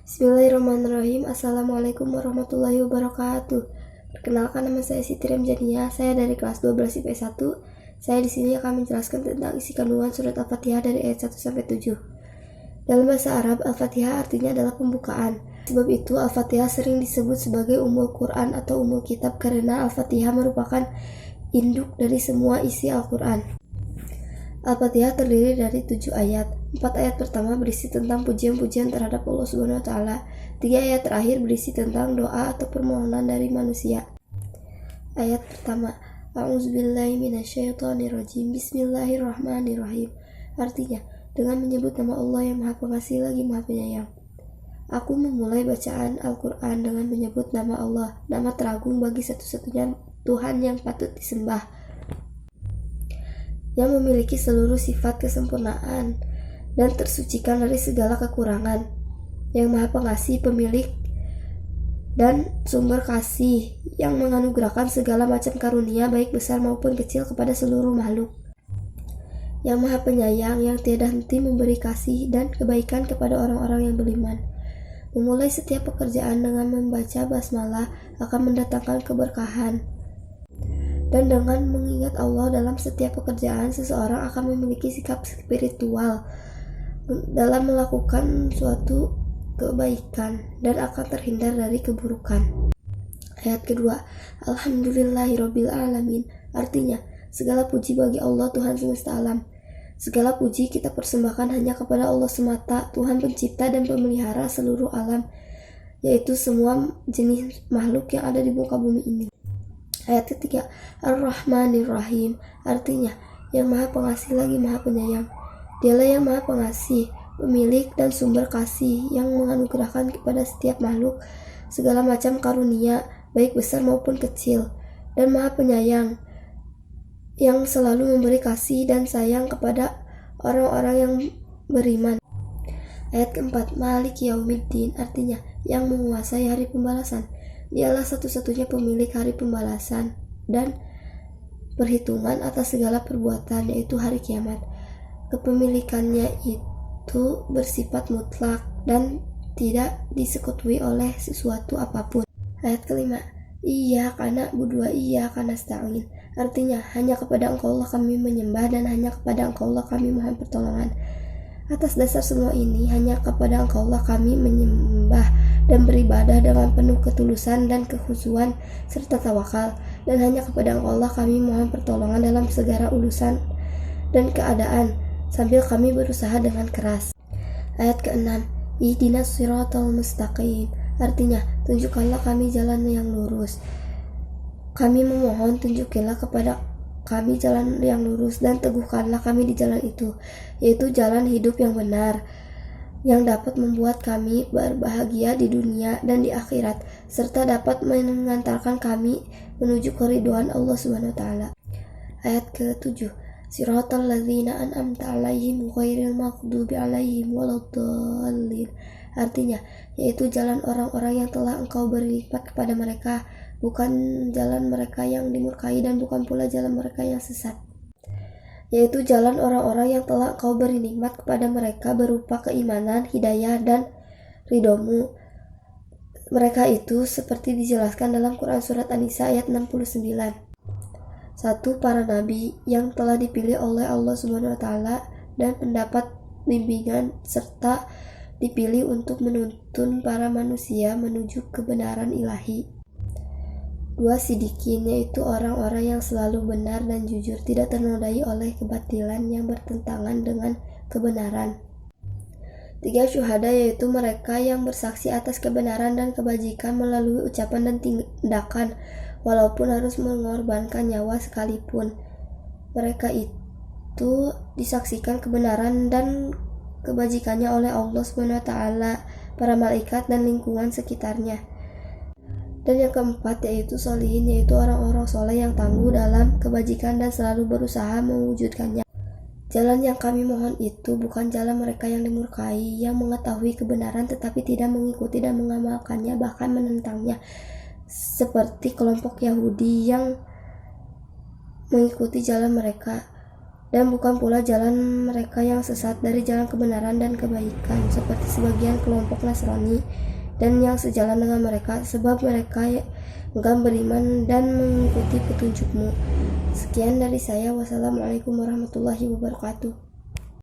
Bismillahirrahmanirrahim. Assalamualaikum warahmatullahi wabarakatuh. Perkenalkan, nama saya Siti Remjania. Saya dari kelas 12 IPS 1. Saya di sini akan menjelaskan tentang isi kandungan surat Al-Fatihah dari ayat 1 sampai 7. Dalam bahasa Arab, Al-Fatihah artinya adalah pembukaan. Sebab itu, Al-Fatihah sering disebut sebagai Ummul Quran atau Ummul Kitab karena Al-Fatihah merupakan induk dari semua isi Al-Quran. Al-Fatihah terdiri dari 7 ayat. 4 ayat pertama berisi tentang pujian-pujian terhadap Allah Subhanahu wa Ta'ala. 3 ayat terakhir berisi tentang doa atau permohonan dari manusia. Ayat pertama, A'udzubillahi minasyaitonirrajim. Bismillahirrahmanirrahim. Artinya, dengan menyebut nama Allah yang Maha Pengasih lagi Maha Penyayang. Aku memulai bacaan Al-Quran dengan menyebut nama Allah, nama teragung bagi satu-satunya Tuhan yang patut disembah, yang memiliki seluruh sifat kesempurnaan dan tersucikan dari segala kekurangan, yang Maha Pengasih, pemilik dan sumber kasih, yang menganugerahkan segala macam karunia baik besar maupun kecil kepada seluruh makhluk, yang Maha Penyayang, yang tiada henti memberi kasih dan kebaikan kepada orang-orang yang beriman. Memulai setiap pekerjaan dengan membaca basmalah akan mendatangkan keberkahan. Dan dengan mengingat Allah dalam setiap pekerjaan, seseorang akan memiliki sikap spiritual dalam melakukan suatu kebaikan dan akan terhindar dari keburukan. Ayat kedua, Alhamdulillahirabbil alamin. Artinya, segala puji bagi Allah Tuhan semesta alam. Segala puji kita persembahkan hanya kepada Allah semata, Tuhan pencipta dan pemelihara seluruh alam, yaitu semua jenis makhluk yang ada di muka bumi ini. Ayat ketiga, Ar-Rahmanir-Rahim. Artinya, yang Maha Pengasih lagi Maha Penyayang. Dialah yang Maha Pengasih, pemilik dan sumber kasih, yang menganugerahkan kepada setiap makhluk segala macam karunia, baik besar maupun kecil, dan Maha Penyayang, yang selalu memberi kasih dan sayang kepada orang-orang yang beriman. Ayat keempat, Malik Yaumiddin. Artinya, yang menguasai hari pembalasan. Dialah satu-satunya pemilik hari pembalasan dan perhitungan atas segala perbuatan, yaitu hari kiamat. Kepemilikannya itu bersifat mutlak dan tidak disekutui oleh sesuatu apapun. Ayat kelima, Iyyaka na'budu wa iyyaka nasta'in. Artinya, hanya kepada Engkau Allah kami menyembah dan hanya kepada Engkau Allah kami mohon pertolongan. Atas dasar semua ini, hanya kepada Engkau Allah kami menyembah dan beribadah dengan penuh ketulusan dan kekhusyuan serta tawakal, dan hanya kepada Engkau Allah kami mohon pertolongan dalam segala urusan dan keadaan, sambil kami berusaha dengan keras. Ayat ke-6, Ihdinas siratal mustaqim. Artinya, tunjukkanlah kami jalan yang lurus. Kami memohon, tunjukilah kepada kami jalan yang lurus dan teguhkanlah kami di jalan itu, yaitu jalan hidup yang benar, yang dapat membuat kami berbahagia di dunia dan di akhirat, serta dapat mengantarkan kami menuju keridhaan Allah Subhanahu wa Ta'ala. Ayat ke-7, Siratal ladzina an'amta 'alaihim ghairil maghdubi 'alaihim waladdallin. Artinya, yaitu jalan orang-orang yang telah Engkau beri nikmat kepada mereka, bukan jalan mereka yang dimurkai dan bukan pula jalan mereka yang sesat, yaitu jalan orang-orang yang telah Engkau beri nikmat kepada mereka berupa keimanan, hidayah, dan ridhomu. Mereka itu seperti dijelaskan dalam Quran Surat An-Nisa ayat 69. 1. Para nabi yang telah dipilih oleh Allah Subhanahu wa Ta'ala dan pendapat bimbingan, serta dipilih untuk menuntun para manusia menuju kebenaran ilahi. 2. Sidikin, yaitu orang-orang yang selalu benar dan jujur, tidak ternodai oleh kebatilan yang bertentangan dengan kebenaran. 3. Syuhada, yaitu mereka yang bersaksi atas kebenaran dan kebajikan melalui ucapan dan tindakan, walaupun harus mengorbankan nyawa sekalipun. Mereka itu disaksikan kebenaran dan kebajikannya oleh Allah Subhanahu wa Ta'ala, para malaikat, dan lingkungan sekitarnya. Dan yang keempat, yaitu sholihin, yaitu orang-orang soleh yang tangguh dalam kebajikan dan selalu berusaha mewujudkannya. Jalan yang kami mohon itu bukan jalan mereka yang dimurkai, yang mengetahui kebenaran tetapi tidak mengikuti dan mengamalkannya, bahkan menentangnya, seperti kelompok Yahudi yang mengikuti jalan mereka. dan bukan pula jalan mereka yang sesat dari jalan kebenaran dan kebaikan, seperti sebagian kelompok Nasrani dan yang sejalan dengan mereka, sebab mereka enggan beriman dan mengikuti petunjukmu. Sekian dari saya. Wassalamualaikum warahmatullahi wabarakatuh.